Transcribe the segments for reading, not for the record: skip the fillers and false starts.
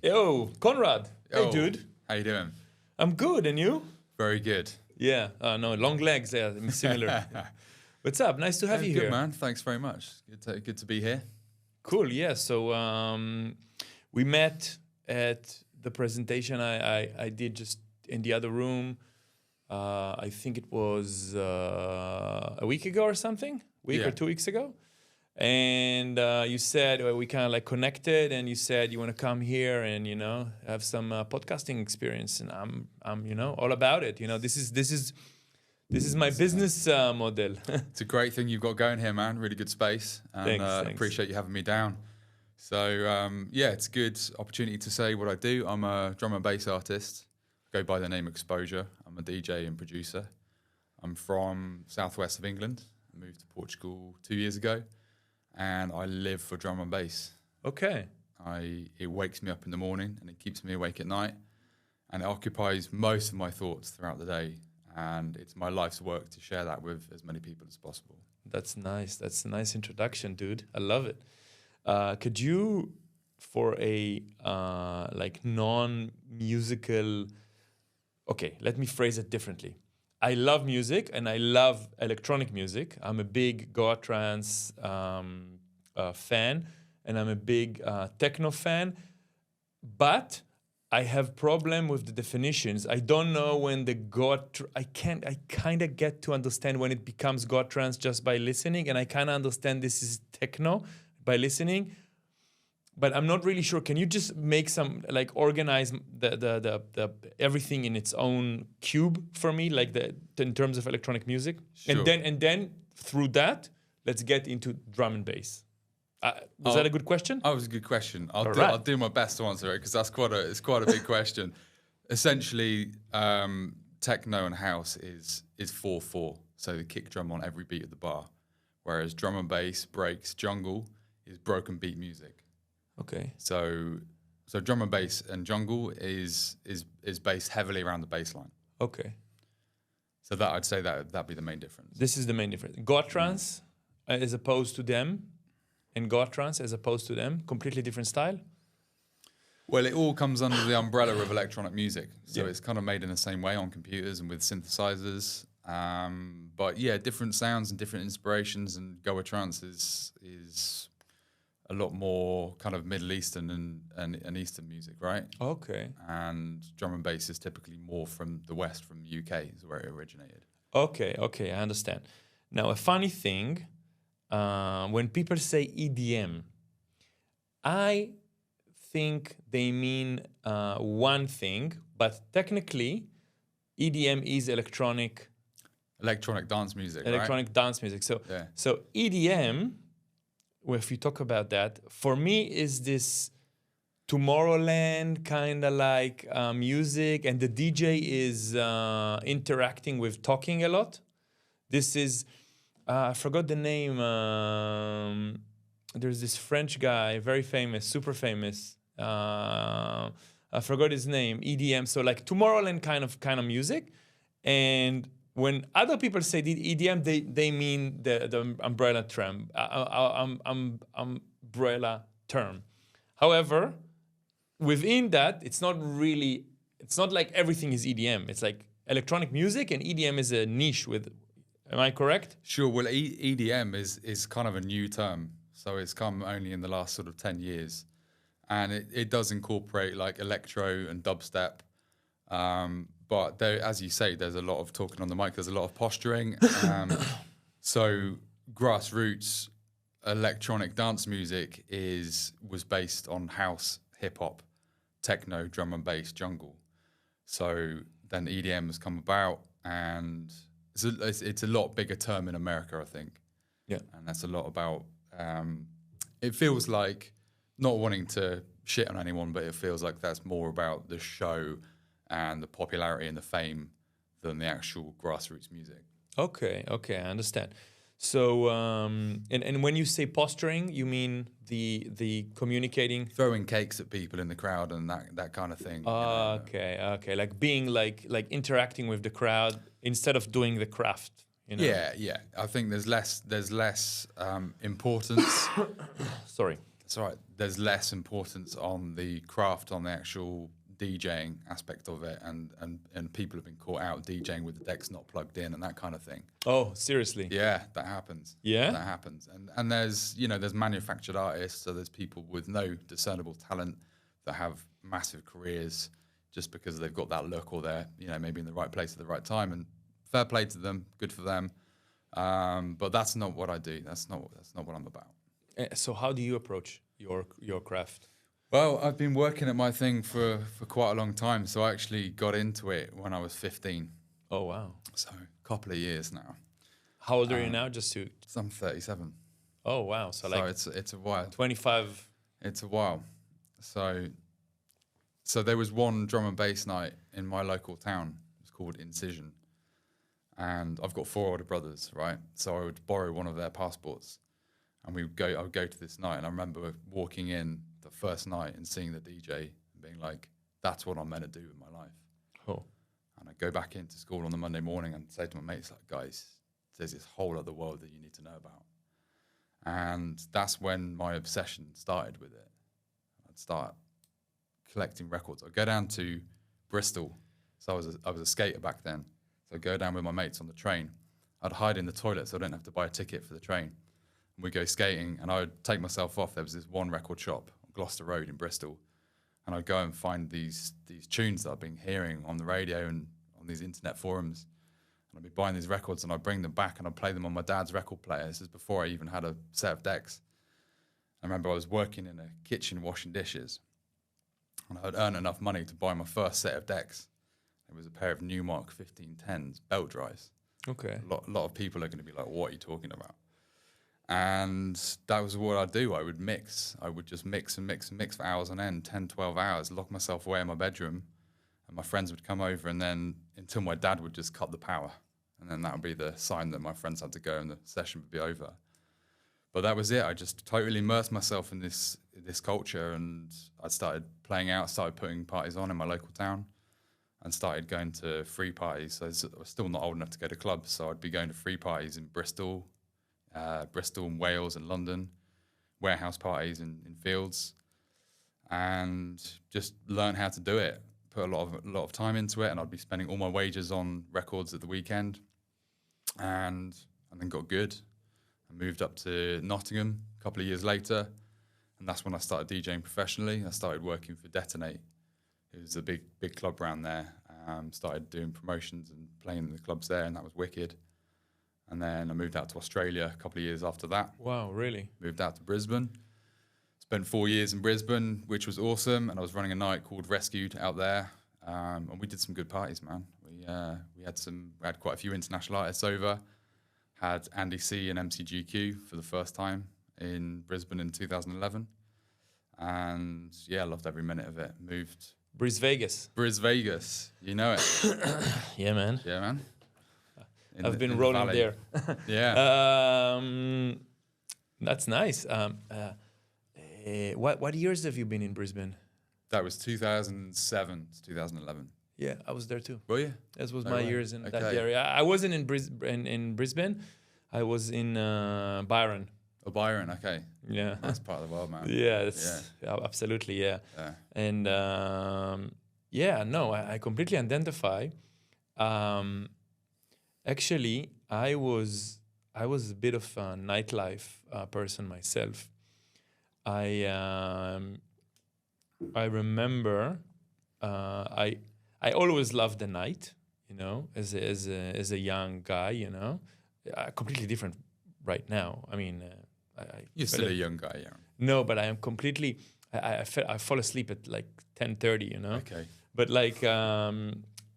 Yo, Conrad. Hey, Yo, dude. how you doing? I'm good, and you? Very good. Yeah. No, long legs. Yeah, similar. What's up? Nice to have you Good, here. man. Thanks very much. Good to be here. Cool. Yeah. So we met at the presentation I did just in the other room. I think it was a week ago or something, week or Yeah. 2 weeks ago. And you said we kind of like connected, and you said you want to come here and have some podcasting experience, and I'm all about it. This is my business model. It's a great thing you've got going here, man. Really good space. And Thanks. appreciate you having me down. So, yeah, it's a good opportunity to say what I do. I'm a drum and bass artist. I go by the name Exposure. I'm a DJ and producer. I'm from southwest of England. I moved to Portugal 2 years ago. And I live for drum and bass. Okay. It wakes me up in the morning and it keeps me awake at night. And it occupies most of my thoughts throughout the day. And it's my life's work to share that with as many people as possible. That's nice. That's a nice introduction, dude. I love it. Could you, for a like non-musical, okay, let me phrase it differently. I love music and I love electronic music. I'm a big Goa trance fan, and I'm a big techno fan. But I have problem with the definitions. I don't know when the I kind of get to understand when it becomes Goa trance just by listening, and I kind of understand this is techno by listening. But I'm not really sure. Can you just make some, like, organize the everything in its own cube for me, like in terms of electronic music? Sure. And then through that, let's get into drum and bass. Was that a good question? That was a good question. Right. I'll do my best to answer it because it's quite a big question. Essentially, techno and house is 4/4, so the kick drum on every beat of the bar, whereas drum and bass, breaks, jungle is broken beat music. Okay. So drum and bass and jungle is based heavily around the bass line. Okay. So that I'd say that'd be the main difference. This is the main difference. Goa trance as opposed to them, and Goa trance as opposed to them, completely different style. Well, it all comes under the umbrella of electronic music. So Yeah. it's kind of made in the same way on computers and with synthesizers. But yeah, different sounds and different inspirations, and Goa trance is a lot more kind of Middle Eastern and Eastern music, right? Okay. And drum and bass is typically more from the West, from the UK is where it originated. Okay, I understand. Now, a funny thing, when people say EDM, I think they mean one thing, but technically, EDM is electronic Dance music, electronic dance music. So, Yeah. so EDM, well, if you talk about that, for me is this Tomorrowland kind of like music, and the DJ is interacting with talking a lot. This is, I forgot the name. There's this French guy, very famous, super famous. I forgot his name. EDM. So like Tomorrowland kind of music, and when other people say the EDM, they mean the umbrella term. Umbrella term. However, within that, it's not like everything is EDM. It's like electronic music, and EDM is a niche with. Am I correct? Sure. Well, EDM is kind of a new term. So it's come only in the last sort of 10 years. And it does incorporate like electro and dubstep. But there, as you say, there's a lot of talking on the mic. There's a lot of posturing. So grassroots electronic dance music was based on house, hip hop, techno, drum and bass, jungle. So then EDM has come about, and it's a lot bigger term in America, I think. Yeah. And that's a lot about. It feels like, not wanting to shit on anyone, but it feels like that's more about the show and the popularity and the fame than the actual grassroots music. Okay, I understand. So, and when you say posturing, you mean the communicating? Throwing cakes at people in the crowd and that kind of thing. you know. Okay, like being like interacting with the crowd instead of doing the craft. Yeah. I think there's less importance. Sorry. That's right. There's less importance on the craft, on the actual DJing aspect of it, and people have been caught out DJing with the decks not plugged in and that kind of thing. Oh, seriously? Yeah, that happens. Yeah? That happens. And there's, there's manufactured artists, so there's people with no discernible talent that have massive careers just because they've got that look, or they're, maybe in the right place at the right time. And fair play to them, good for them. But that's not what I do. That's not what I'm about. So how do you approach your craft? Well, I've been working at my thing for quite a long time. So I actually got into it when I was 15. Oh, wow. So a couple of years now. How old are you now? Just to... So I'm 37. Oh, wow. So like it's a while. 25. It's a while. So there was one drum and bass night in my local town. It was called Incision. And I've got 4 older brothers, right? So I would borrow one of their passports, and I would go to this night. And I remember walking in the first night and seeing the DJ and being like, that's what I'm meant to do with my life. Oh. And I go back into school on the Monday morning and say to my mates, like, guys, there's this whole other world that you need to know about. And that's when my obsession started with it. I'd start collecting records. I'd go down to Bristol. So I was a skater back then. So I'd go down with my mates on the train. I'd hide in the toilet so I don't have to buy a ticket for the train. And we'd go skating, and I would take myself off. There was this one record shop on Gloucester Road in Bristol. And I'd go and find these tunes that I've been hearing on the radio and on these internet forums. And I'd be buying these records, and I'd bring them back and I'd play them on my dad's record player. This is before I even had a set of decks. I remember I was working in a kitchen washing dishes, and I'd earned enough money to buy my first set of decks. It was a pair of Newmark 1510s belt drives. Okay. A lot of people are going to be like, what are you talking about? And that was what I'd do. I would mix. I would just mix and mix and mix for hours on end, 10, 12 hours, lock myself away in my bedroom, and my friends would come over, and then until my dad would just cut the power. And then that would be the sign that my friends had to go and the session would be over. But that was it. I just totally immersed myself in this culture, and I started playing out, started putting parties on in my local town, and started going to free parties. So I was still not old enough to go to clubs, so I'd be going to free parties in Bristol and Wales and London, warehouse parties in fields, and just learn how to do it. Put a lot of time into it, and I'd be spending all my wages on records at the weekend, and then got good. I moved up to Nottingham a couple of years later, and that's when I started DJing professionally. I started working for Detonate. It was a big club around there. Started doing promotions and playing in the clubs there, and that was wicked. And then I moved out to Australia a couple of years after that. Wow, really? Moved out to Brisbane. Spent 4 years in Brisbane, which was awesome. And I was running a night called Rescued out there. And we did some good parties, man. We had quite a few international artists over. Had Andy C and MCGQ for the first time in Brisbane in 2011. And yeah, I loved every minute of it. Moved. Bris Vegas. Bris Vegas. You know it. Yeah, man. Yeah, man. I've been rolling there. Yeah. That's nice. What years have you been in Brisbane? That was 2007 to 2011. Yeah, I was there too. Were you? That was No my way. years in that Okay. area. I wasn't in Brisbane. I was in Byron. Oh, Byron. Okay. Yeah. Nice part of the world, man. Yeah, absolutely, yeah. Yeah. And I completely identify. Actually, I was a bit of a nightlife person myself. I remember I always loved the night, as a young guy, completely different right now. I mean, You're still a young guy, yeah. No, but I am completely. I fall asleep at like 10:30, Okay. But like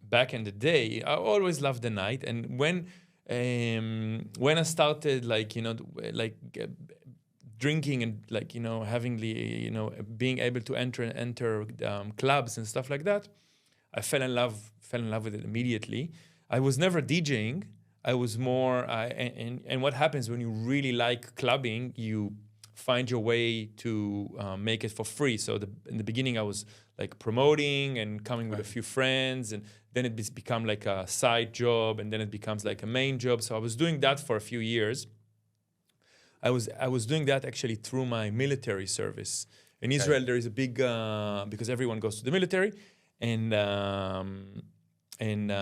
back in the day, I always loved the night. And when I started drinking and having being able to enter clubs and stuff like that, I fell in love with it immediately. I was never DJing. I was more, and what happens when you really like clubbing, you find your way to make it for free. So in the beginning, I was like promoting and coming with a few friends, and then it become like a side job, and then it becomes like a main job. So I was doing that for a few years. I was doing that actually through my military service. In Israel, there is a big because everyone goes to the military, and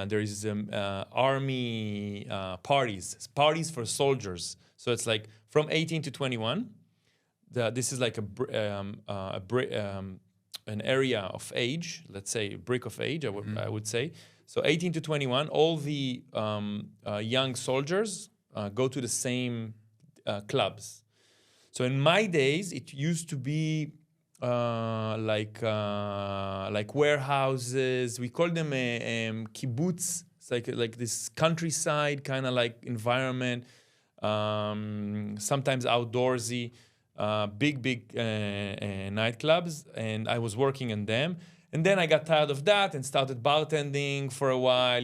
there is army parties for soldiers. So it's like from 18 to 21. This is like an area of age, let's say a brick of age, I would say. So 18 to 21, all the young soldiers go to the same clubs. So in my days, it used to be like warehouses. We call them kibbutz. It's like this countryside kind of like environment. Sometimes outdoorsy. Big nightclubs, and I was working in them. And then I got tired of that and started bartending for a while,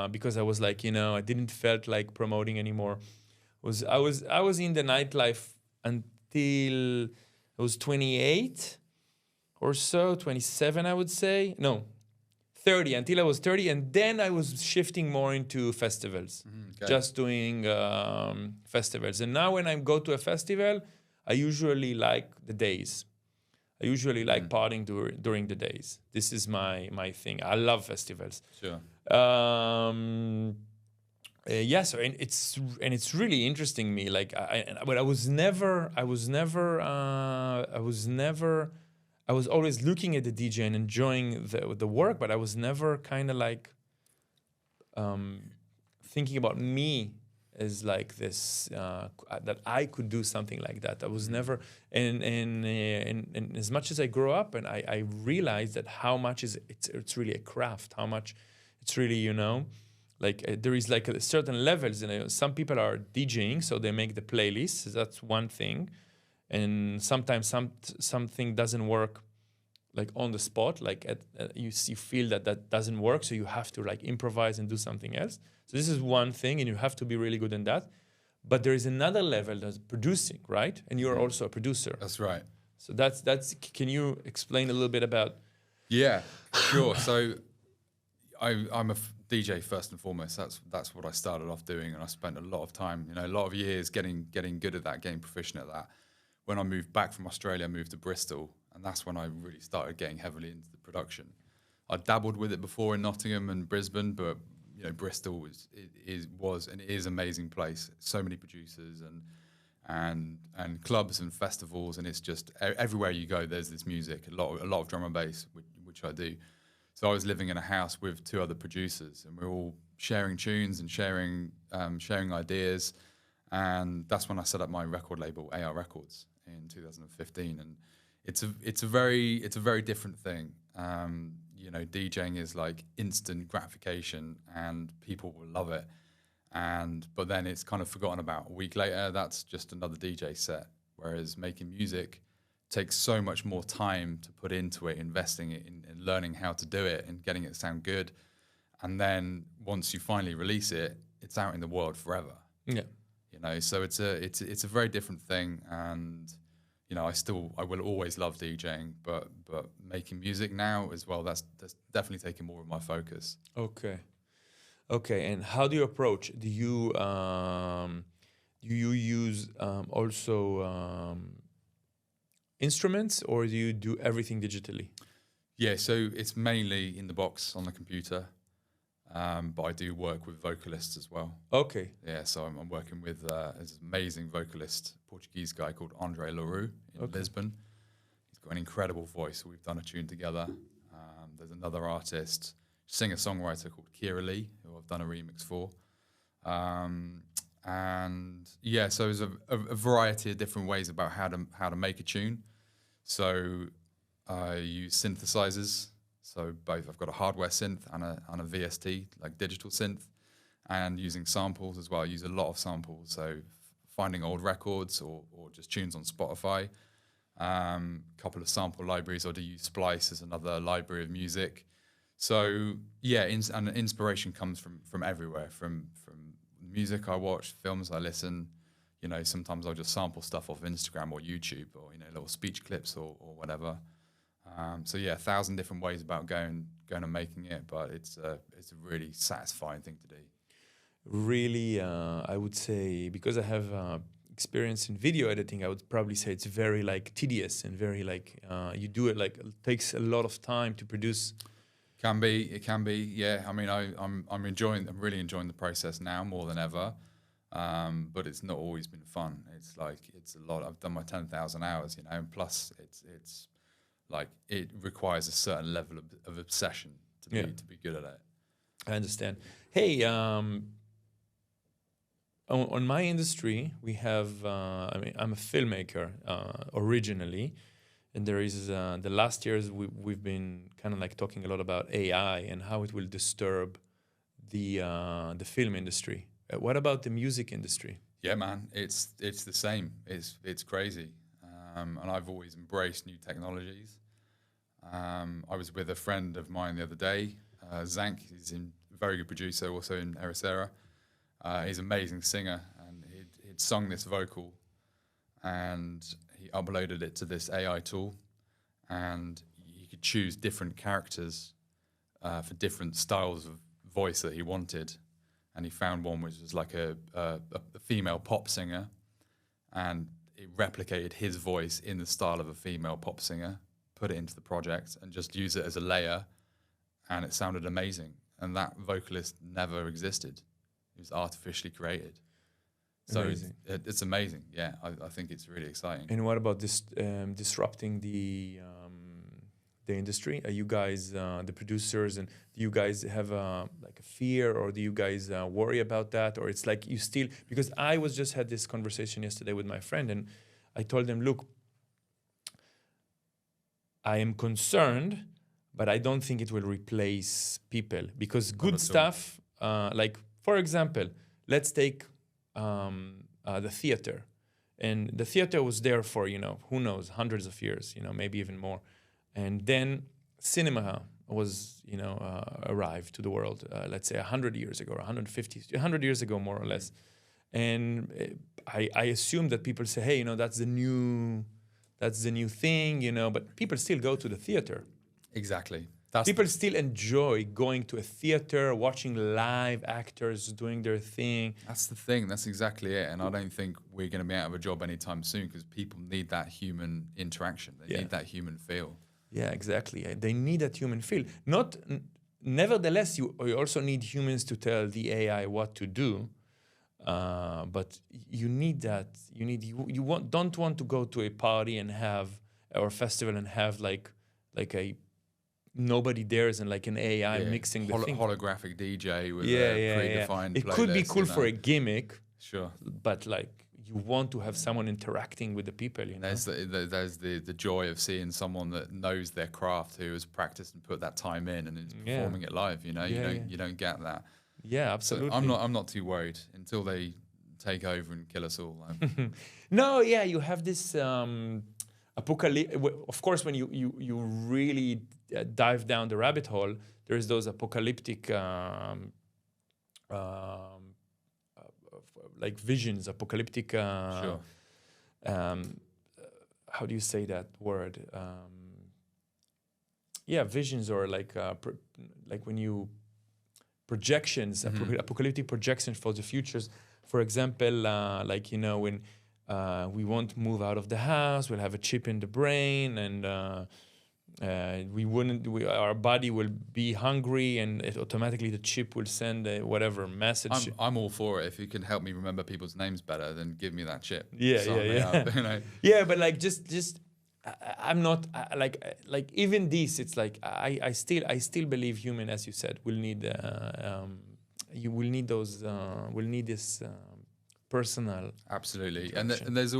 because I was like, I didn't felt like promoting anymore. I was in the nightlife until I was 28 or so, 27, I would say. No, 30, until I was 30. And then I was shifting more into festivals, just doing festivals. And now when I go to a festival, I usually like the days. I usually like partying during the days. This is my thing. I love festivals. Sure. Yes, and it's really interesting me. Like, but I was always looking at the DJ and enjoying the work, but I was never kind of like thinking about me as like this that I could do something like that. I was never, and as much as I grew up, and I realized that how much it's really a craft. How much it's really like there is like a certain levels. Some people are DJing, so they make the playlists. That's one thing, and sometimes something doesn't work like on the spot. Like you feel that doesn't work, so you have to like improvise and do something else. So this is one thing, and you have to be really good in that. But there is another level that's producing, right? And you're also a producer. That's right. So that's. Can you explain a little bit about? Yeah, sure. So I'm a DJ first and foremost. That's what I started off doing, and I spent a lot of time, a lot of years getting good at that, getting proficient at that. When I moved back from Australia, I moved to Bristol, and that's when I really started getting heavily into the production. I dabbled with it before in Nottingham and Brisbane, but Bristol was and is an amazing place. So many producers and clubs and festivals, and it's just everywhere you go, there's this music. A lot of drum and bass, which I do. So I was living in a house with two other producers, and we were all sharing tunes and sharing ideas. And that's when I set up my record label, AR Records, in 2015. And it's a very different thing. DJing is like instant gratification, and people will love it. But then it's kind of forgotten about. A week later, that's just another DJ set. Whereas making music takes so much more time to put into it, investing it in learning how to do it and getting it to sound good. And then once you finally release it, it's out in the world forever. Yeah. So it's a very different thing. And I will always love DJing, but making music now as well, that's definitely taking more of my focus. Okay. And how do you approach? Do you use also instruments, or do you do everything digitally? Yeah, so it's mainly in the box on the computer, but I do work with vocalists as well. Okay. Yeah, so I'm working with this amazing vocalist, Portuguese guy called Andre Leroux in Lisbon. He's got an incredible voice. So we've done a tune together. There's another artist, singer-songwriter called Kira Lee, who I've done a remix for. And yeah, so there's a variety of different ways about how to make a tune. So I use synthesizers. So both, I've got a hardware synth and a VST, like digital synth, and using samples as well. I use a lot of samples. So finding old records or just tunes on Spotify. Couple of sample libraries, or do use Splice as another library of music. So yeah, and inspiration comes from everywhere, from music I watch, films I listen. Sometimes I'll just sample stuff off Instagram or YouTube, or little speech clips or whatever. So yeah, 1,000 different ways about going and making it, but it's a really satisfying thing to do. Really, I would say, because I have experience in video editing, I would probably say it's very like tedious and very like you do it like it takes a lot of time to produce. It can be, yeah. I mean, I'm really enjoying the process now more than ever. But it's not always been fun. It's like it's a lot. I've done my 10,000 hours, you know, and plus it's like it requires a certain level of obsession to be good at it. I understand. Hey, on my industry, we have. I mean, I'm a filmmaker originally, and there is the last years we've been kind of like talking a lot about AI and how it will disturb the film industry. What about the music industry? Yeah, man, it's the same. It's crazy, and I've always embraced new technologies. I was with a friend of mine the other day, Zank. He's a very good producer, also in Ericeira. He's an amazing singer, and he'd sung this vocal, and he uploaded it to this AI tool, and he could choose different characters for different styles of voice that he wanted. And he found one which was like a female pop singer, and it replicated his voice in the style of a female pop singer, put it into the project, and just use it as a layer, and it sounded amazing. And that vocalist never existed. It was artificially created. So it's amazing. Yeah, I think it's really exciting. And what about this disrupting the industry? Are you guys the producers, and do you guys have like a fear, or do you guys worry about that, or it's like you still? Because I just had this conversation yesterday with my friend, and I told him, look, I am concerned, but I don't think it will replace people, because good stuff, like for example, let's take the theater, and the theater was there for who knows, hundreds of years, maybe even more. And then cinema was, arrived to the world, let's say 100 years ago, or 100 years ago, more or less. And I assume that people say, hey, that's the new thing, but people still go to the theater. Exactly. People still enjoy going to a theater, watching live actors doing their thing. That's the thing. That's exactly it. And I don't think we're going to be out of a job anytime soon, because people need that human interaction. They need that human feel. Yeah, exactly. They need that human feel. Nevertheless, you also need humans to tell the AI what to do. But you need that. Don't want to go to a party and or festival and have like a nobody dares and like an AI mixing the thing. Holographic DJ with a predefined playlist. It could be cool for a gimmick. Sure. But like you want to have someone interacting with the people, There's the joy of seeing someone that knows their craft, who has practiced and put that time in and is performing it live. You don't get that. Yeah, absolutely. So I'm not too worried until they take over and kill us all. No, yeah, you have this apocalypse. Of course, when you really dive down the rabbit hole, there's those apocalyptic like visions, apocalyptic. Sure. How do you say that word? Visions, or like when you projections, apocalyptic projections for the futures. For example, when we won't move out of the house, we'll have a chip in the brain, and our body will be hungry, and automatically the chip will send whatever message. I'm all for it. If you can help me remember people's names better, then give me that chip. Yeah. Yeah, but like just I'm not like even this. It's like I still believe human, as you said, will need you will need those will need this personal. Absolutely, and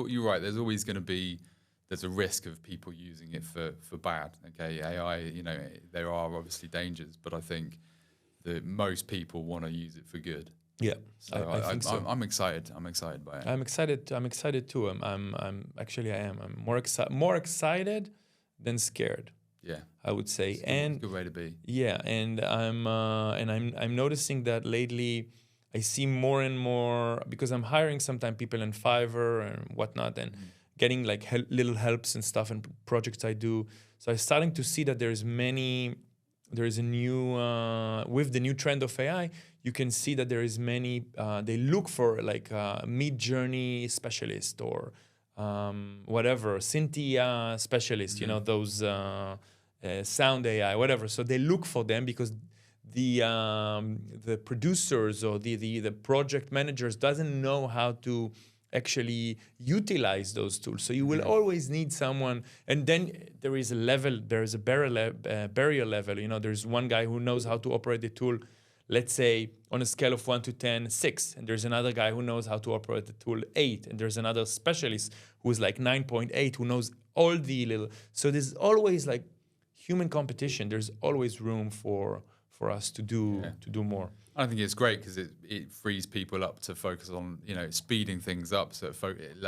you're right. There's always going to be. There's a risk of people using it for bad. Okay, AI, there are obviously dangers, but I think that most people want to use it for good. Yeah, so I think so. I'm excited. I'm excited by it. I'm excited too. I'm more excited than scared. Yeah, I would say, it's a good way to be. Yeah, and I'm noticing that lately. I see more and more, because I'm hiring sometimes people in Fiverr and whatnot, and getting like little helps and stuff and projects I do. So I'm starting to see that with the new trend of AI, you can see that there is many. They look for like a mid-journey specialist or whatever, Cynthia specialist. You know, those sound AI, whatever. So they look for them because the producers or the project managers doesn't know how to actually utilize those tools. So you will always need someone, and then there is a level, there is a barrier level. You know, there's one guy who knows how to operate the tool, let's say on a scale of 1 to 10, 6, and there's another guy who knows how to operate the tool 8, and there's another specialist who is like 9.8 who knows all the little. So there's always like human competition. There's always room for us to do more. I think it's great because it frees people up to focus on, you know, speeding things up. So it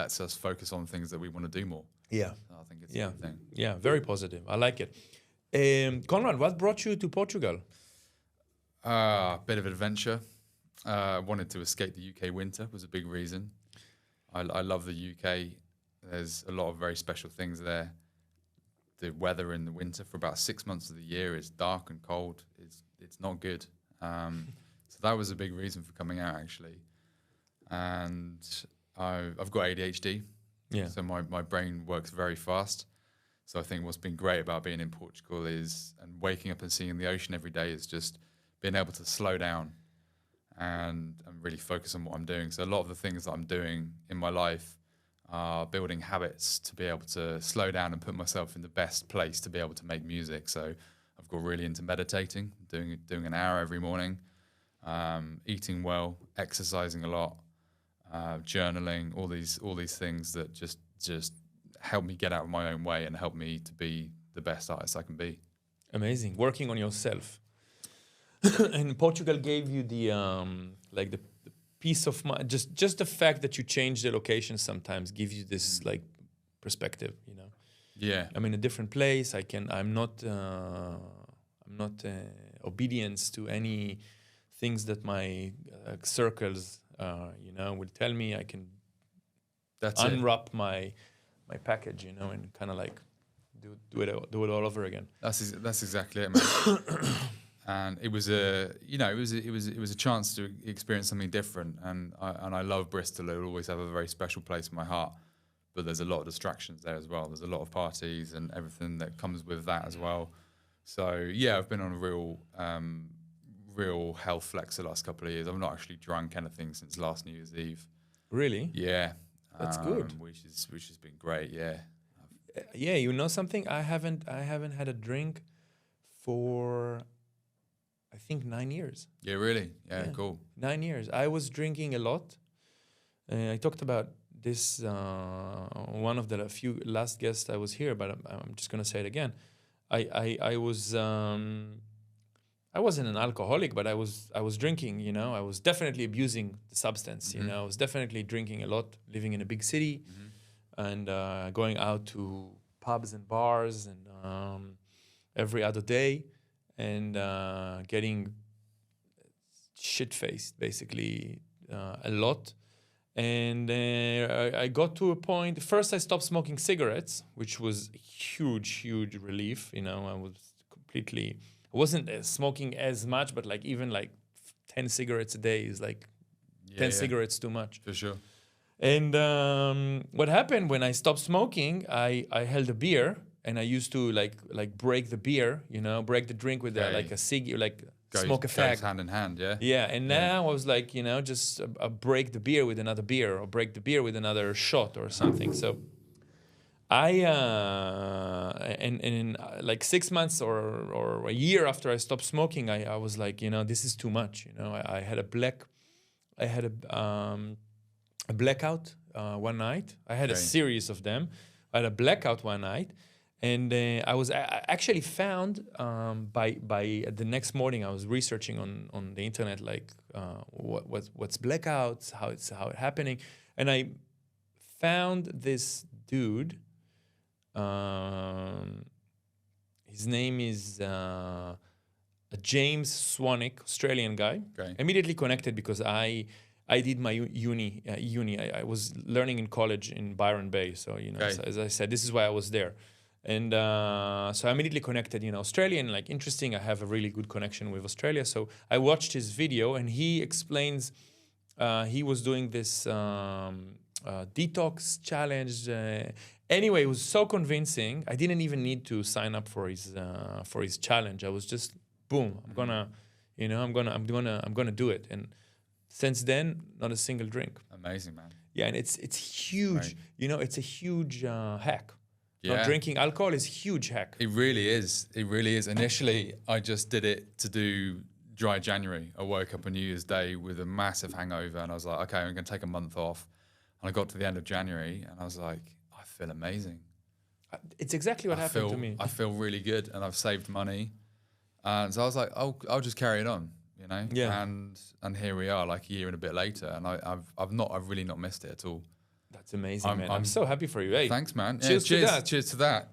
lets us focus on things that we want to do more. Yeah. So I think it's a good thing. Yeah, very positive. I like it. Conrad, what brought you to Portugal? A bit of adventure. Wanted to escape the UK winter was a big reason. I love the UK. There's a lot of very special things there. The weather in the winter for about 6 months of the year is dark and cold. It's not good. So that was a big reason for coming out, actually. And I've got ADHD. Yeah. So my brain works very fast. So I think what's been great about being in Portugal is, and waking up and seeing the ocean every day, is just being able to slow down and really focus on what I'm doing. So a lot of the things that I'm doing in my life are building habits to be able to slow down and put myself in the best place to be able to make music. So I've got really into meditating, doing an hour every morning, eating well, exercising a lot, journaling, all these things that just help me get out of my own way and help me to be the best artist I can be. Amazing. Working on yourself. And Portugal gave you the peace of mind. Just the fact that you change the location sometimes gives you this like perspective, you know. Yeah. I'm in a different place. I'm not obedience to any things that my circles, you know, will tell me. I can unwrap my package, you know, and kind of like do it all over again. That's exactly it, man. And it was a chance to experience something different. And I love Bristol. It will always have a very special place in my heart. But there's a lot of distractions there as well. There's a lot of parties and everything that comes with that as well. So yeah, I've been on a real health flex the last couple of years. I've not actually drunk anything since last New Year's Eve. Really? Yeah. That's good. Which has been great. Yeah. Yeah, you know something? I haven't had a drink for I think 9 years. Yeah, really? Yeah, cool. 9 years. I was drinking a lot. I talked about this one of the few last guests I was here, but I'm just gonna say it again. I wasn't an alcoholic, but I was drinking. You know, I was definitely abusing the substance. You know, I was definitely drinking a lot, living in a big city, and going out to pubs and bars and every other day, and getting shit-faced basically a lot. And I got to a point. First, I stopped smoking cigarettes, which was huge relief. You know, I wasn't smoking as much, but like even like 10 cigarettes a day is like 10 cigarettes too much. For sure. And what happened when I stopped smoking, I held a beer, and I used to like break the beer, you know, break the drink with like a cig, like smoke a fag. Goes hand in hand, yeah. Yeah, and now I was like, you know, just break the beer with another beer, or break the beer with another shot or something. So I and in like 6 months or a year after I stopped smoking, I was like, you know, this is too much. You know, I had a blackout one night. I had a series of them. I had a blackout one night. And I actually found by the next morning, I was researching on the internet, like what's blackouts, how it's happening, and I found this dude. His name is James Swanwick, Australian guy. Okay. Immediately connected because I did my uni. I was learning in college in Byron Bay, so you know, as I said, this is why I was there. And so I immediately connected, Australia, and like interesting. I have a really good connection with Australia. So I watched his video, and he explains he was doing this detox challenge. Anyway, it was so convincing. I didn't even need to sign up for his challenge. I was just boom. I'm gonna do it. And since then, not a single drink. Amazing, man. Yeah, and it's huge. Right. It's a huge hack. Yeah. Not drinking alcohol is a huge hack. It really is. It really is. Initially, I just did it to do dry January. I woke up on New Year's Day with a massive hangover, and I was like, okay, I'm going to take a month off. And I got to the end of January, and I was like, I feel amazing. It's exactly what happened to me. I feel really good, and I've saved money. And so I was like, I'll just carry it on, Yeah. And here we are, like a year and a bit later, and I've really not missed it at all. That's amazing, man. I'm so happy for you. Hey, Thanks, man. Cheers to that. Cheers to that.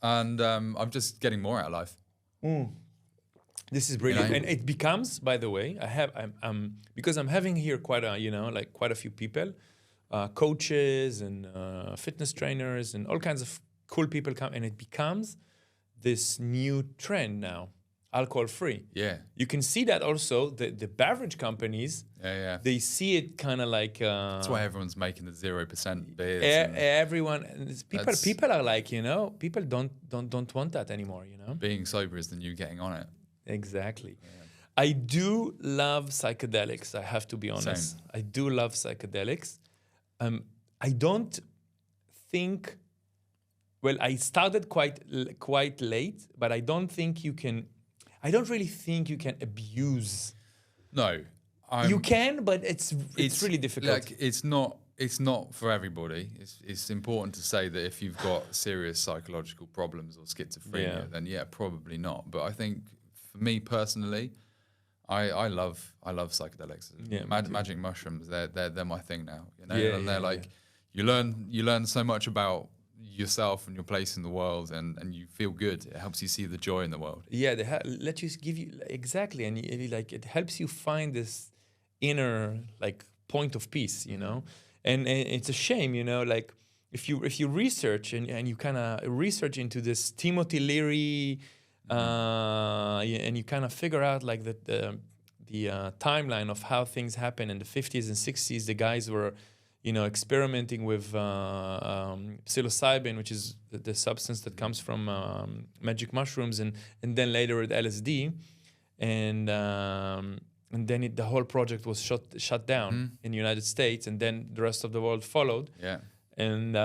And I'm just getting more out of life. This is brilliant, and it becomes. By the way, I'm because I'm having here quite a few people, coaches and fitness trainers and all kinds of cool people come, and it becomes this new trend now, alcohol free. Yeah. You can see that also the beverage companies. Yeah. They see it kind of like. That's why everyone's making the 0% beers. Everyone, and people are like, people don't want that anymore. Being sober is the new getting on it. Exactly. Yeah. I do love psychedelics. I have to be honest. Same. I do love psychedelics. I don't think. Well, I started quite late, but I don't think you can. I don't really think you can abuse. No, you can, but it's really difficult. Like it's not for everybody. It's important to say that if you've got serious psychological problems or schizophrenia, then probably not. But I think for me personally, I love psychedelics. Yeah, magic mushrooms. They're my thing now. And they're like you learn so much about yourself and your place in the world, and you feel good. It helps you see the joy in the world. Yeah, they let you give you exactly, and it helps you find this inner point of peace, And it's a shame, like if you research and you kind of research into this Timothy Leary, and you kind of figure out like the timeline of how things happen in the 50s and 60s. The guys were experimenting with psilocybin, which is the substance that comes from magic mushrooms, and then later with LSD, and then the whole project was shut down in the United States, and then the rest of the world followed. Yeah, and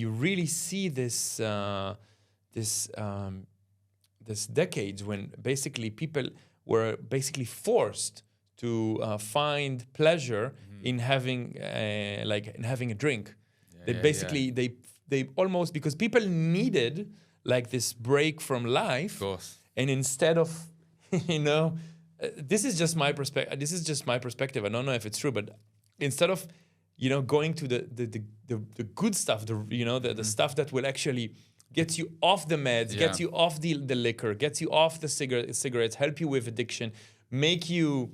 you really see this decades when basically people were basically forced to find pleasure in having a drink. They almost, because people needed like this break from life. Of course. And instead of this is just my perspective. I don't know if it's true, but instead of going to the good stuff, the stuff that will actually get you off the meds, gets you off the liquor, gets you off the cigarettes, help you with addiction, make you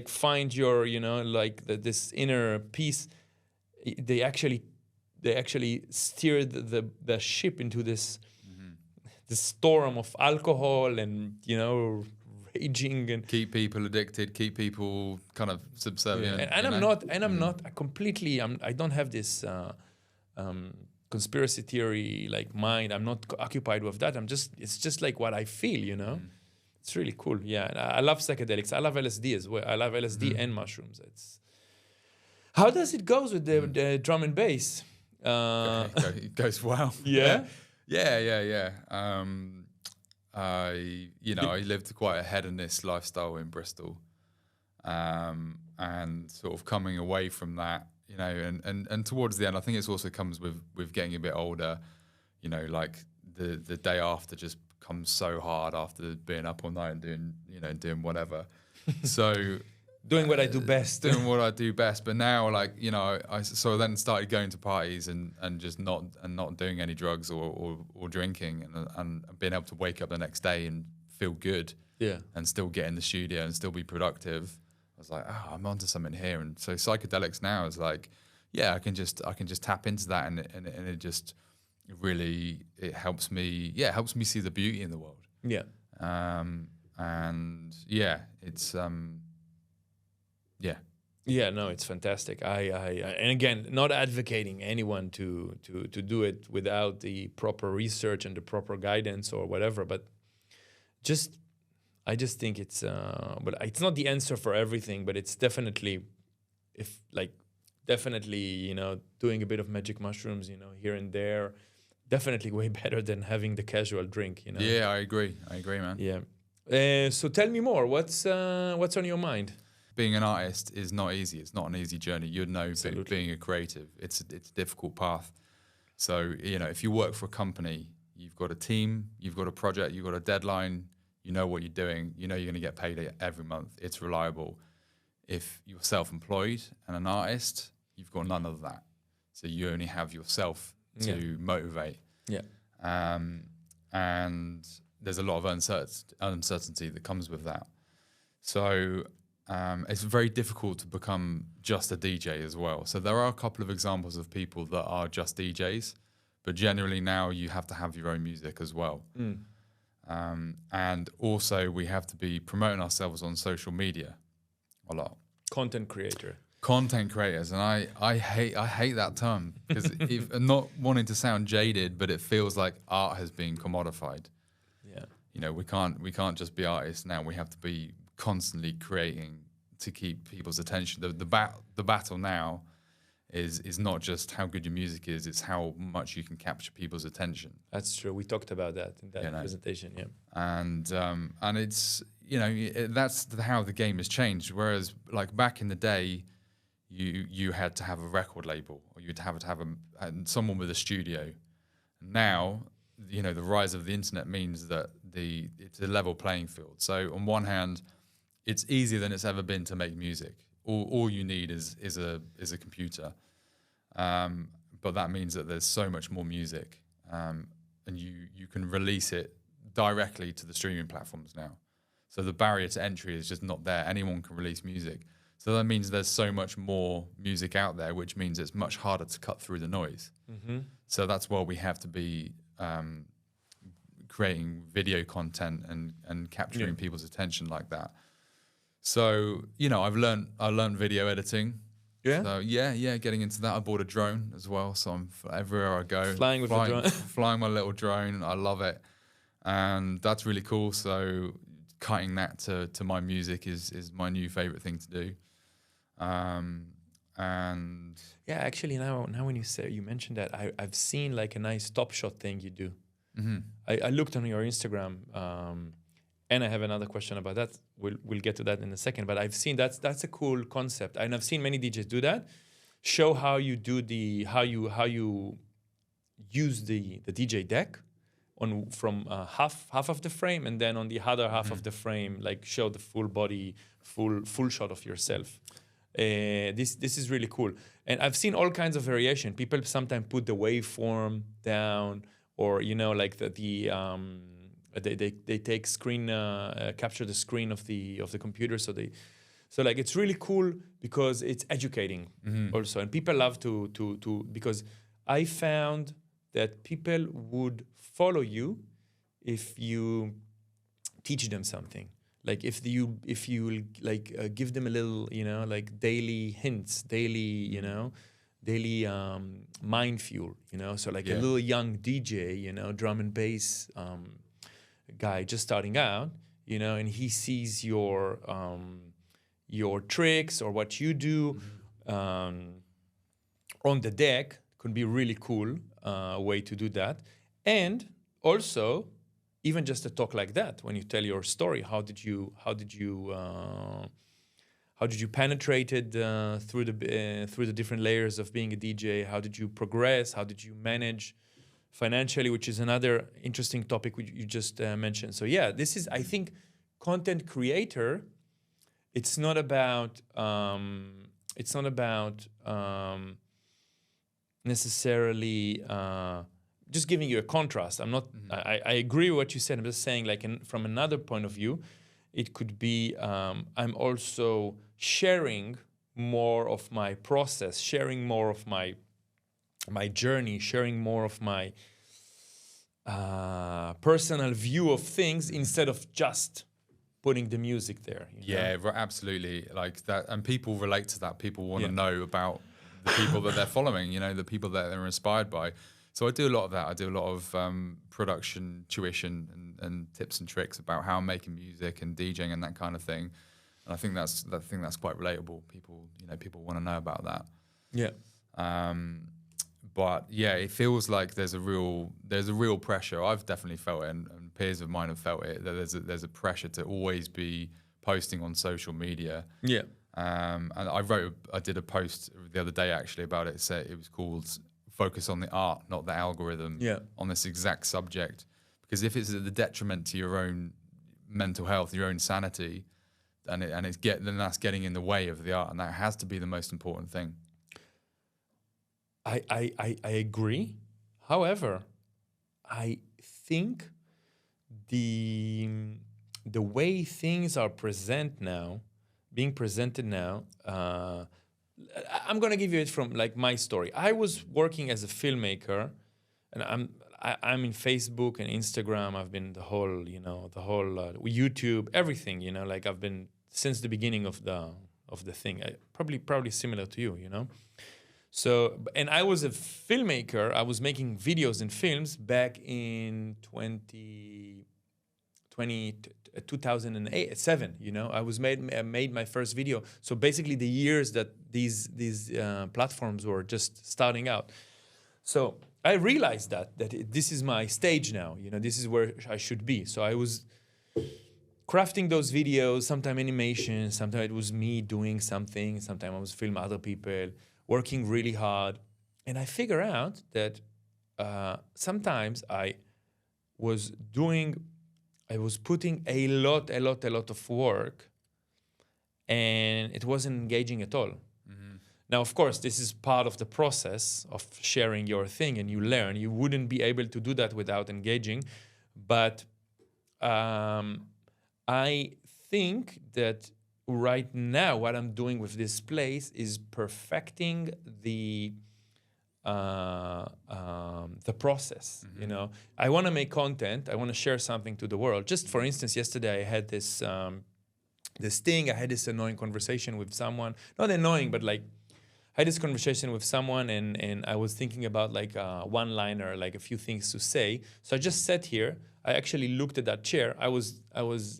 find your this inner peace. They actually steered the ship into this storm of alcohol and raging and keep people addicted, keep people kind of subservient. And I'm not completely. I don't have this conspiracy theory mind. I'm not occupied with that. It's just like what I feel. It's really cool. Yeah, I love psychedelics. I love LSD as well. I love LSD and mushrooms. How does it goes with the drum and bass? It goes well. Yeah. Yeah. I lived quite a hedonist lifestyle in Bristol, and sort of coming away from that, and towards the end, I think it also comes with getting a bit older, like the day after just comes so hard after being up all night and doing whatever. So doing what I do best. But now, I then started going to parties and just not doing any drugs or drinking, and being able to wake up the next day and feel good. Yeah. And still get in the studio and still be productive. I was like, I'm onto something here. And so psychedelics now is like, I can just tap into that, and it just it helps me. Yeah, it helps me see the beauty in the world. Yeah. And yeah, it's yeah. Yeah, no, it's fantastic. And again, not advocating anyone to do it without the proper research and the proper guidance or whatever, but just I just think it's but it's not the answer for everything, but it's definitely definitely, doing a bit of magic mushrooms, here and there, definitely way better than having the casual drink, Yeah, I agree, man. Yeah. So tell me more. What's on your mind? Being an artist is not easy. It's not an easy journey. You'd know, being a creative, it's a difficult path. So, if you work for a company, you've got a team, you've got a project, you've got a deadline, you know what you're doing, you're going to get paid every month. It's reliable. If you're self-employed and an artist, you've got none of that. So you only have yourself to motivate. Yeah. And there's a lot of uncertainty that comes with that. So it's very difficult to become just a DJ as well. So there are a couple of examples of people that are just DJs, but generally now you have to have your own music as well. And also we have to be promoting ourselves on social media a lot. Content creators, and I hate that term because not wanting to sound jaded, but it feels like art has been commodified. Yeah. We can't just be artists now. We have to be constantly creating to keep people's attention. The battle now is not just how good your music is; it's how much you can capture people's attention. That's true. We talked about that in that presentation. Yeah. And it's that's how the game has changed. Whereas like back in the day, you had to have a record label, or you'd have to have someone with a studio. Now, the rise of the internet means that it's a level playing field. So on one hand, it's easier than it's ever been to make music. All you need is a computer, but that means that there's so much more music, and you can release it directly to the streaming platforms now. So the barrier to entry is just not there. Anyone can release music. So that means there's so much more music out there, which means it's much harder to cut through the noise. Mm-hmm. So that's why we have to be creating video content and capturing people's attention like that. So, I learned video editing. Yeah? So getting into that. I bought a drone as well. So I'm everywhere I go. Flying with the drone. Flying my little drone. I love it. And that's really cool. So cutting that to my music is my new favorite thing to do. And yeah, actually now when you mentioned that, I've seen like a nice Top Shot thing you do. Mm-hmm. I looked on your Instagram, and I have another question about that. We'll get to that in a second. But I've seen that's a cool concept, and I've seen many DJs do that. Show how you do how you use the DJ deck from half of the frame, and then on the other half of the frame, like show the full body, full shot of yourself. This is really cool, and I've seen all kinds of variation. People sometimes put the waveform down, or like they take screen capture the screen of the computer, so like it's really cool because it's educating also, and people love to because I found that people would follow you if you teach them something. Like if you give them a little, like daily hints, daily mind fuel, So like a little young DJ, drum and bass guy just starting out, and he sees your tricks or what you do on the deck, could be really cool way to do that. And also, even just a talk like that, when you tell your story, how did you penetrate it through the different layers of being a DJ? How did you progress? How did you manage financially, which is another interesting topic which you just mentioned. So yeah, this is, I think, content creator. It's not about necessarily just giving you a contrast. I'm not. I agree with what you said. I'm just saying, like, from another point of view, it could be. I'm also sharing more of my process, sharing more of my journey, sharing more of my personal view of things instead of just putting the music there. You know? Yeah, absolutely. Like that, and people relate to that. People want to Yeah. know about the people that they're following. You know, the people that they're inspired by. So I do a lot of that. I do a lot of production tuition and tips and tricks about how I'm making music and DJing and that kind of thing. And I think that's quite relatable. People, you know, people want to know about that. Yeah. But yeah, it feels like there's a real pressure. I've definitely felt it, and peers of mine have felt it. That there's a pressure to always be posting on social media. Yeah. And I did a post the other day actually about it. It was called "Focus on the Art, Not the Algorithm." Yeah. On this exact subject, because if it's at the detriment to your own mental health, your own sanity, then that's getting in the way of the art, and that has to be the most important thing. I agree. However, I think the way things are being presented now, I'm gonna give you it from like my story. I was working as a filmmaker, and I'm in Facebook and Instagram. I've been the whole YouTube, everything. You know, like I've been since the beginning of the thing. Probably similar to you. You know. So, and I was a filmmaker. I was making videos and films back in 2007. You know, I made my first video. So basically, the years that these platforms were just starting out. So I realized that this is my stage now. You know, this is where I should be. So I was crafting those videos. Sometimes animation. Sometimes it was me doing something. Sometimes I was filming other people, working really hard. And I figure out that sometimes I was putting a lot of work, and it wasn't engaging at all. Mm-hmm. Now, of course, this is part of the process of sharing your thing, and you learn. You wouldn't be able to do that without engaging. But I think that right now, what I'm doing with this place is perfecting the process. Mm-hmm. You know, I want to make content. I want to share something to the world. Just for instance, yesterday I had this thing. I had this annoying conversation with someone. Not annoying, but like I had this conversation with someone, and I was thinking about like one-liner, like a few things to say. So I just sat here. I actually looked at that chair. I was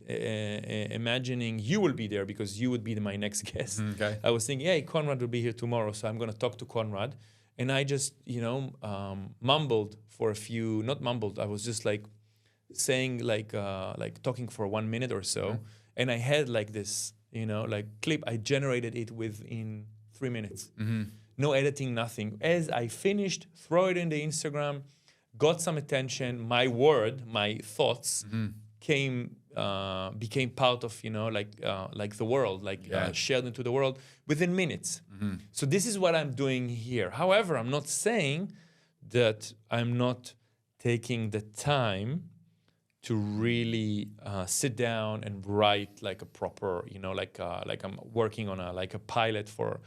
imagining you will be there because you would be my next guest. Okay. I was thinking, hey, Conrad will be here tomorrow, so I'm going to talk to Conrad. And I just, mumbled for a few, not mumbled, I was just like saying like talking for 1 minute or so. Mm-hmm. And I had like this, clip. I generated it within 3 minutes. Mm-hmm. No editing, nothing. As I finished, throw it in the Instagram, got some attention. My thoughts became part of, like the world, shared into the world within minutes. Mm-hmm. So this is what I'm doing here. However, I'm not saying that I'm not taking the time to really sit down and write like a proper, like I'm working on a pilot for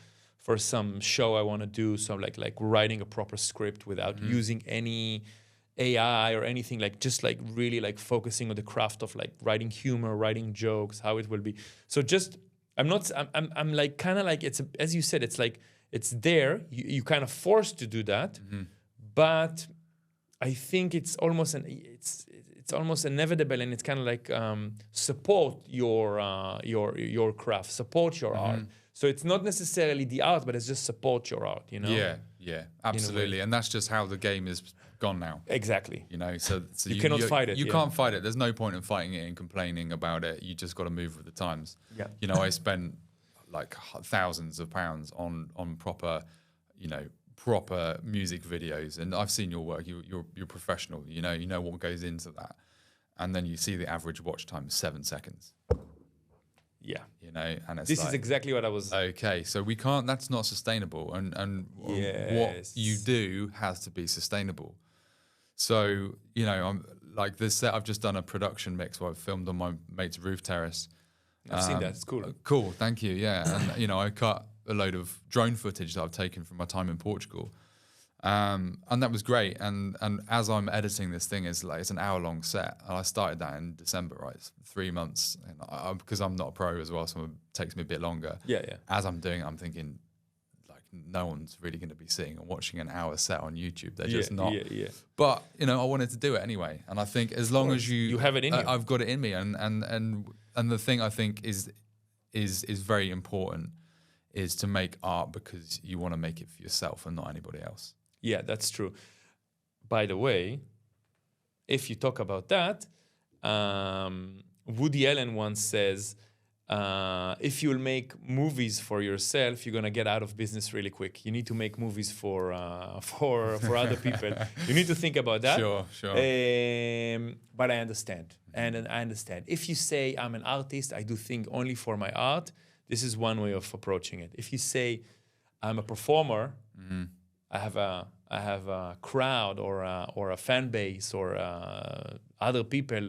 some show I want to do. So like writing a proper script without using any AI or anything, like just like really like focusing on the craft of like writing humor, writing jokes, how it will be. So just I'm like kind of like as you said, it's like it's there. You kind of forced to do that, but I think it's almost inevitable, and it's kind of like support your craft, support your art. So it's not necessarily the art, but it's just support your art, Yeah, absolutely. And that's just how the game is gone now. Exactly. So you cannot fight it. You can't fight it. There's no point in fighting it and complaining about it. You just got to move with the times. Yeah. I spent like thousands of pounds on proper, proper music videos, and I've seen your work. You're professional. You know what goes into that, and then you see the average watch time is 7 seconds. Yeah. And it's this is exactly what I was. Okay, so we can't. That's not sustainable, and yes. What you do has to be sustainable. So I'm like this set. I've just done a production mix where I've filmed on my mate's roof terrace. I've seen that. It's cool. Cool, thank you. Yeah, and I cut a load of drone footage that I've taken from my time in Portugal, And that was great. And as I'm editing this thing, it's an hour-long set. And I started that in December, right? It's 3 months. And because I'm not a pro as well, so it takes me a bit longer. Yeah, yeah. As I'm doing it, I'm thinking, like, no one's really going to be sitting and watching an hour set on YouTube. They're just not. Yeah. But, I wanted to do it anyway. And I think as long as you have it in you. I've got it in me. And the thing I think is very important is to make art because you want to make it for yourself and not anybody else. Yeah, that's true. By the way, if you talk about that, Woody Allen once says, if you'll make movies for yourself, you're gonna get out of business really quick. You need to make movies for other people. You need to think about that. Sure. But I understand, and I understand. If you say I'm an artist, I do think only for my art. This is one way of approaching it. If you say I'm a performer. Mm-hmm. I have a crowd or a fan base or other people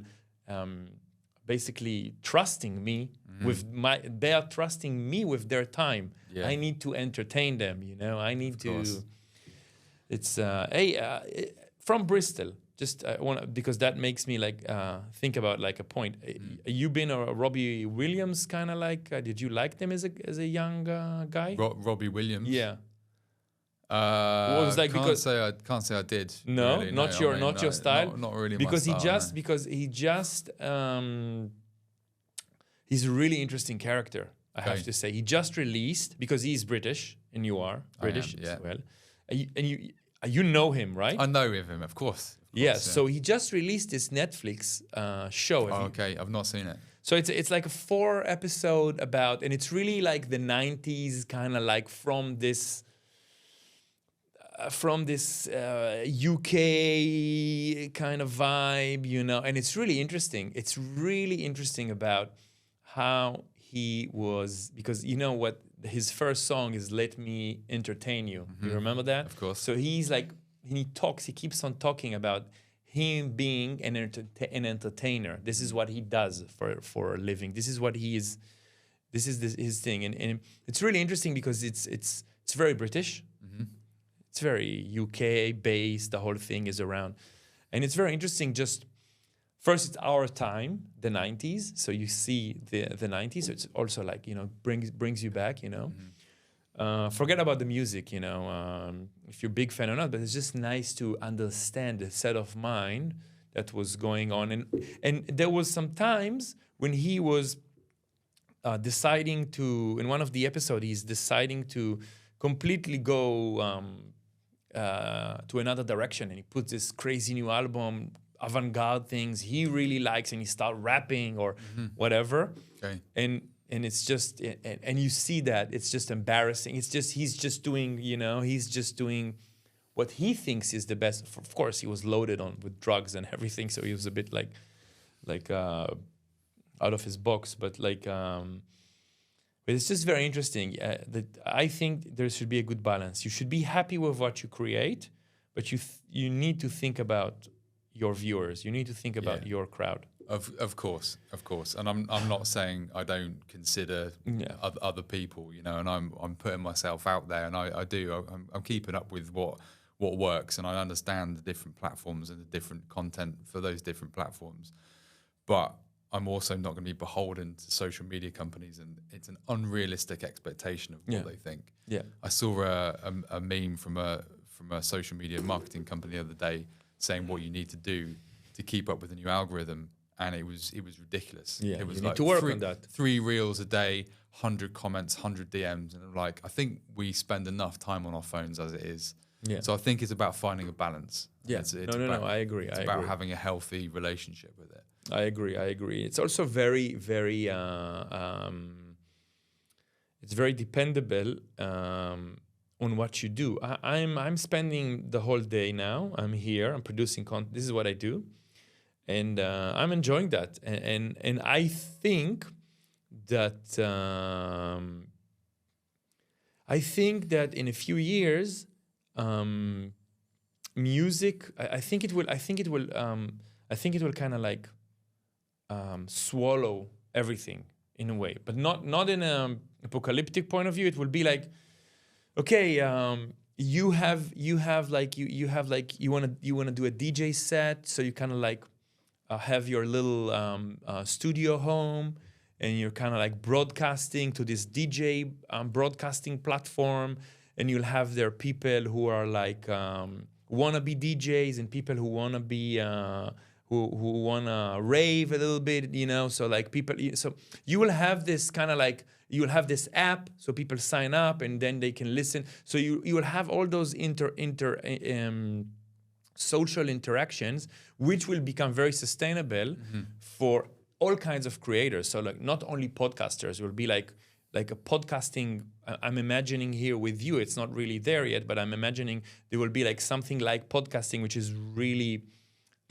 basically trusting me they are trusting me with their time. Yeah. I need to entertain them, I need to. It's from Bristol. Just because that makes me think about a point. You been a Robbie Williams kind of did you like them as a young guy? Robbie Williams. Yeah. Can't say I did. No, really. Not your style. Not really. Because my style, because he just he's a really interesting character. I have to say, he just released, because he's British and you are British as well. You know him, right? I know of him, of course. Yes. Yeah. So he just released this Netflix show. Okay, I've not seen it. So it's like a 4-episode about, and it's really like the 90s, kind of like from this UK kind of vibe, and it's really interesting. It's really interesting about how he was, because what his first song is "Let Me Entertain You." Mm-hmm. You remember that? Of course. So he keeps on talking about him being an entertainer. This is what he does for a living. This is what he is. This is his thing, and it's really interesting because it's very British. Mm-hmm. It's very UK based. The whole thing is around, and it's very interesting. Just first, it's our time, the 90s. So you see the 90s. So it's also brings you back. Mm-hmm. Forget about the music. If you're a big fan or not, but it's just nice to understand the set of mind that was going on, and there was some times when he was deciding to. In one of the episodes, he's deciding to completely go. To another direction, and he puts this crazy new album, avant-garde things he really likes, and he start rapping or whatever. Okay. And it's just, and you see that it's just embarrassing. It's just he's just doing what he thinks is the best. Of course, he was loaded with drugs and everything, so he was a bit like out of his box. But but it's just very interesting. That I think there should be a good balance. You should be happy with what you create, but you need to think about your viewers. You need to think about your crowd. Of course. And I'm not saying I don't consider other people, and I'm putting myself out there, and I do. I'm keeping up with what works, and I understand the different platforms and the different content for those different platforms, but I'm also not going to be beholden to social media companies, and it's an unrealistic expectation of what they think. Yeah, I saw a meme from a social media marketing company the other day saying what you need to do to keep up with the new algorithm, and it was ridiculous. Yeah, it was you need to work on that. 3 reels a day, 100 comments, 100 DMs, and I'm like, I think we spend enough time on our phones as it is. Yeah. So I think it's about finding a balance. Yeah. No. I agree. It's about having a healthy relationship with it. I agree. It's also very, very. It's very dependable on what you do. I'm spending the whole day now. I'm here. I'm producing content. This is what I do, and I'm enjoying that. And I think that in a few years, music. I think it will kind of like. Swallow everything in a way, but not in an apocalyptic point of view. It will be like, okay, you have like you want to do a DJ set, so you kind of like have your little studio home, and you're kind of like broadcasting to this DJ broadcasting platform, and you'll have there people who are like wannabe DJs and people who wanna be who wanna rave a little bit, you know. So like people, so you will have this kind of like, you will have this app, so people sign up and then they can listen. So you will have all those social interactions, which will become very sustainable for all kinds of creators. So like not only podcasters, it will be like a podcasting. I'm imagining here with you, it's not really there yet, but I'm imagining there will be like something like podcasting, which is really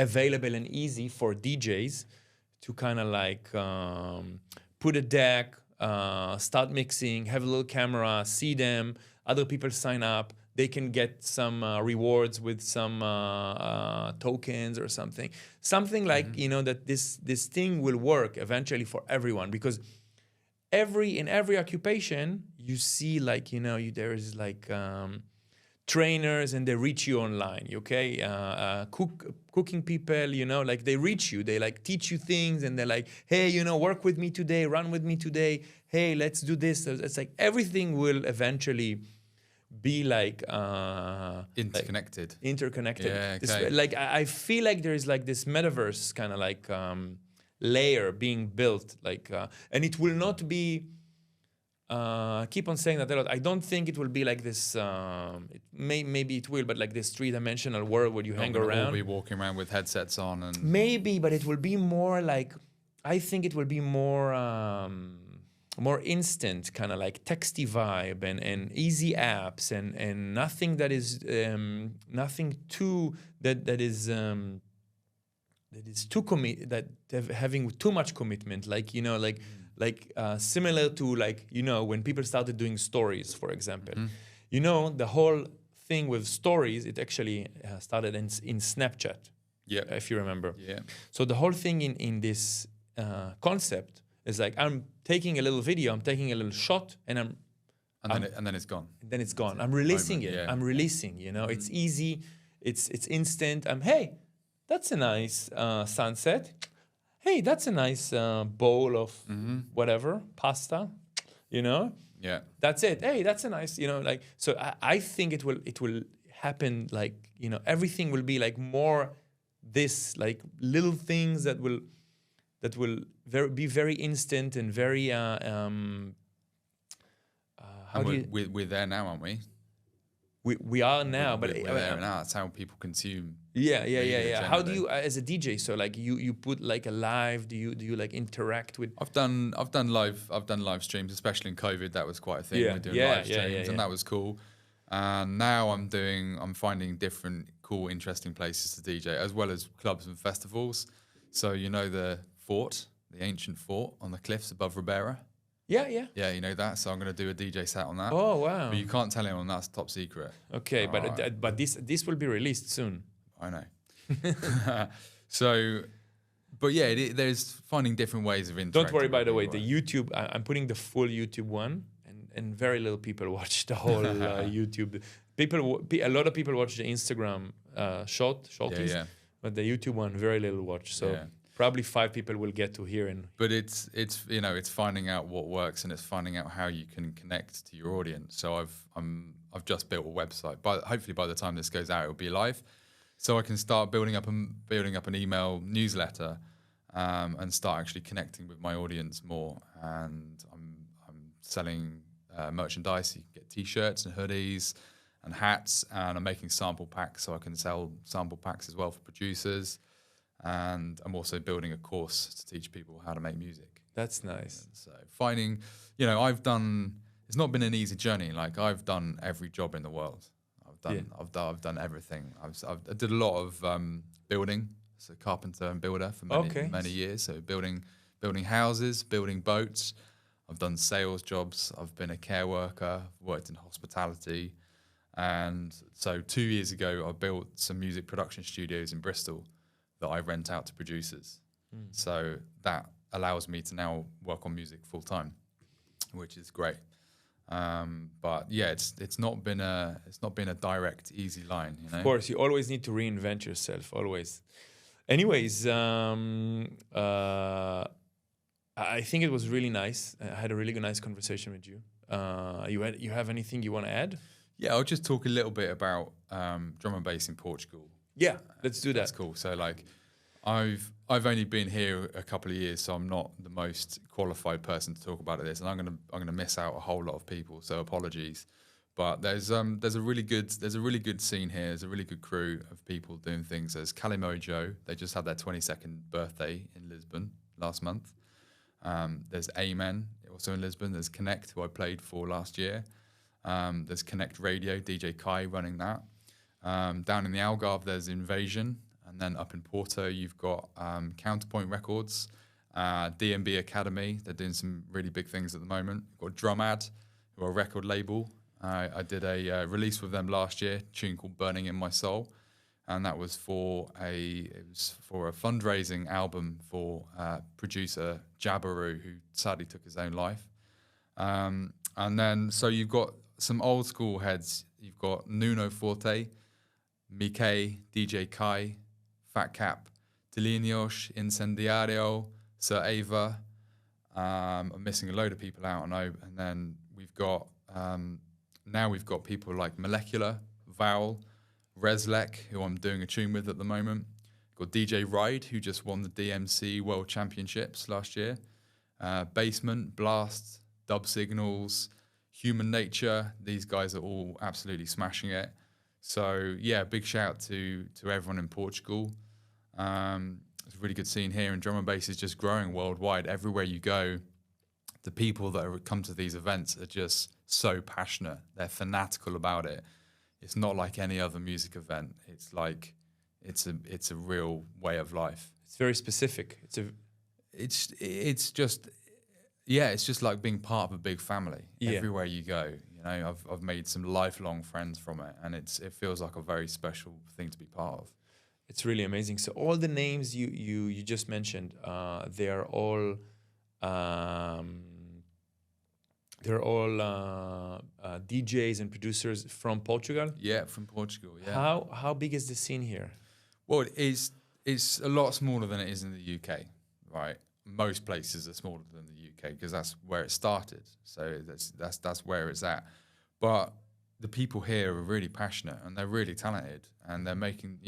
available and easy for DJs to kind of like put a deck, start mixing, have a little camera, see them, other people sign up, they can get some rewards with some tokens or something like, you know, that this thing will work eventually for everyone, because in every occupation you see like, you know, there is like trainers and they reach you online, okay? Cooking people, you know, like they reach you, they like teach you things, and they're like, hey, you know, work with me today, run with me today, hey, let's do this. So it's like everything will eventually be like interconnected. Yeah, okay. Like I feel like there is like this metaverse kind of like layer being built, like and it will not be keep on saying that a lot. I don't think it will be like this. Maybe it will, but like this three-dimensional world where you hang around. All be walking around with headsets on, and maybe, but it will be more like, I think it will be more more instant, kind of like texty vibe and easy apps and nothing that is nothing too that is too having too much commitment, like, you know, like similar to, like, you know, when people started doing stories, for example. You know, the whole thing with stories, it actually started in Snapchat, if you remember. So the whole thing in this concept is like, I'm taking a little video, I'm taking a little shot, and then it's gone. Then it's gone. I'm releasing it. I'm releasing, you know, it's easy, it's instant. Hey, that's a nice sunset. Hey, that's a nice bowl of whatever, pasta, you know? Yeah. That's it. Hey, that's a nice, you know, like, so I think it will happen, like, you know, everything will be like more this, like little things that will be very instant and very we're there now, aren't we? We are now, but we're there now. That's how people consume. Yeah. How do you, as a DJ? So like you put like a live? Do you like interact with? I've done live streams, especially in COVID. That was quite a thing. We're doing live streams, and that was cool. And now I'm finding different cool, interesting places to DJ, as well as clubs and festivals. So you know the ancient fort on the cliffs above Ribera. Yeah, you know that. So I'm going to do a DJ set on that. Oh wow! But you can't tell anyone, that's top secret. Okay, but this will be released soon. I know. So, but yeah, there's finding different ways of interacting. Don't worry, by the way, the YouTube. I'm putting the full YouTube one, and very little people watch the whole YouTube. A lot of people watch the Instagram shorties, but the YouTube one, very little watch. So. Probably 5 people will get to hear But it's you know, it's finding out what works, and it's finding out how you can connect to your audience. So I've just built a website, but hopefully by the time this goes out, it'll be live, so I can start building up an email newsletter, and start actually connecting with my audience more. And I'm selling merchandise. You can get T-shirts and hoodies and hats, and I'm making sample packs, so I can sell sample packs as well for producers. And I'm also building a course to teach people how to make music. That's nice. And so finding, you know, it's not been an easy journey. Like, I've done every job in the world. I've done everything. I did a lot of building, so carpenter and builder for many years. So building houses, building boats. I've done sales jobs. I've been a care worker, worked in hospitality. And so 2 years ago, I built some music production studios in Bristol that I rent out to producers. So that allows me to now work on music full time, which is great. But yeah, it's not been a direct easy line. You know? Of course, you always need to reinvent yourself, always. Anyways, I think it was really nice. I had a really nice conversation with you. You have anything you want to add? Yeah, I'll just talk a little bit about drum and bass in Portugal. Yeah, let's do that. That's cool. So like, I've only been here a couple of years, so I'm not the most qualified person to talk about this, and I'm gonna miss out a whole lot of people. So apologies. But there's a really good scene here. There's a really good crew of people doing things. There's Calimojo. They just had their 22nd birthday in Lisbon last month. There's Amen, also in Lisbon. There's Connect, who I played for last year. There's Connect Radio, DJ Kai running that. Down in the Algarve, there's Invasion. And then up in Porto, you've got Counterpoint Records, DMB Academy. They're doing some really big things at the moment. You've got Drumad, who are a record label. I did a release with them last year, a tune called Burning in My Soul. And that was for a fundraising album for producer Jabaru, who sadly took his own life. And then, so you've got some old school heads. You've got Nuno Forte, Mickey, DJ Kai, Fat Cap, Delinios, Incendiario, Sir Ava. I'm missing a load of people out, I know. And then we've got, now we've got people like Molecular, Vowel, Reslek, who I'm doing a tune with at the moment. Got DJ Ride, who just won the DMC World Championships last year. Basement, Blast, Dub Signals, Human Nature. These guys are all absolutely smashing it. So yeah, big shout to everyone in Portugal. It's a really good scene here, and drum and bass is just growing worldwide. Everywhere you go, the people that come to these events are just so passionate. They're fanatical about it. It's not like any other music event. It's like it's a real way of life. It's very specific. It's just like being part of a big family. Yeah. Everywhere you go, you know, I've made some lifelong friends from it, and it feels like a very special thing to be part of. It's really amazing. So all the names you just mentioned, they are all DJs and producers from Portugal. Yeah, from Portugal. Yeah. How big is the scene here? Well, it's a lot smaller than it is in the UK, right? Most places are smaller than the UK because that's where it started. So that's where it's at. But the people here are really passionate, and they're really talented, and they're making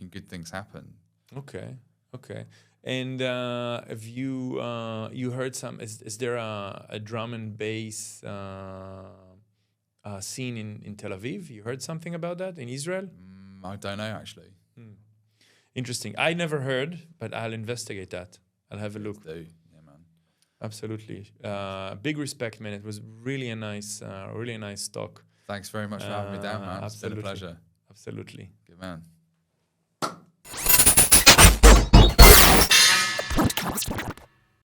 good things happen. Okay. And have you heard some? Is there a drum and bass scene in Tel Aviv? You heard something about that in Israel? I don't know actually. Interesting. I never heard, but I'll investigate that. I'll have a look. Yeah, man. Absolutely. Big respect, man. It was really a nice talk. Thanks very much for having me down, man. It's been a pleasure. Absolutely. Good man.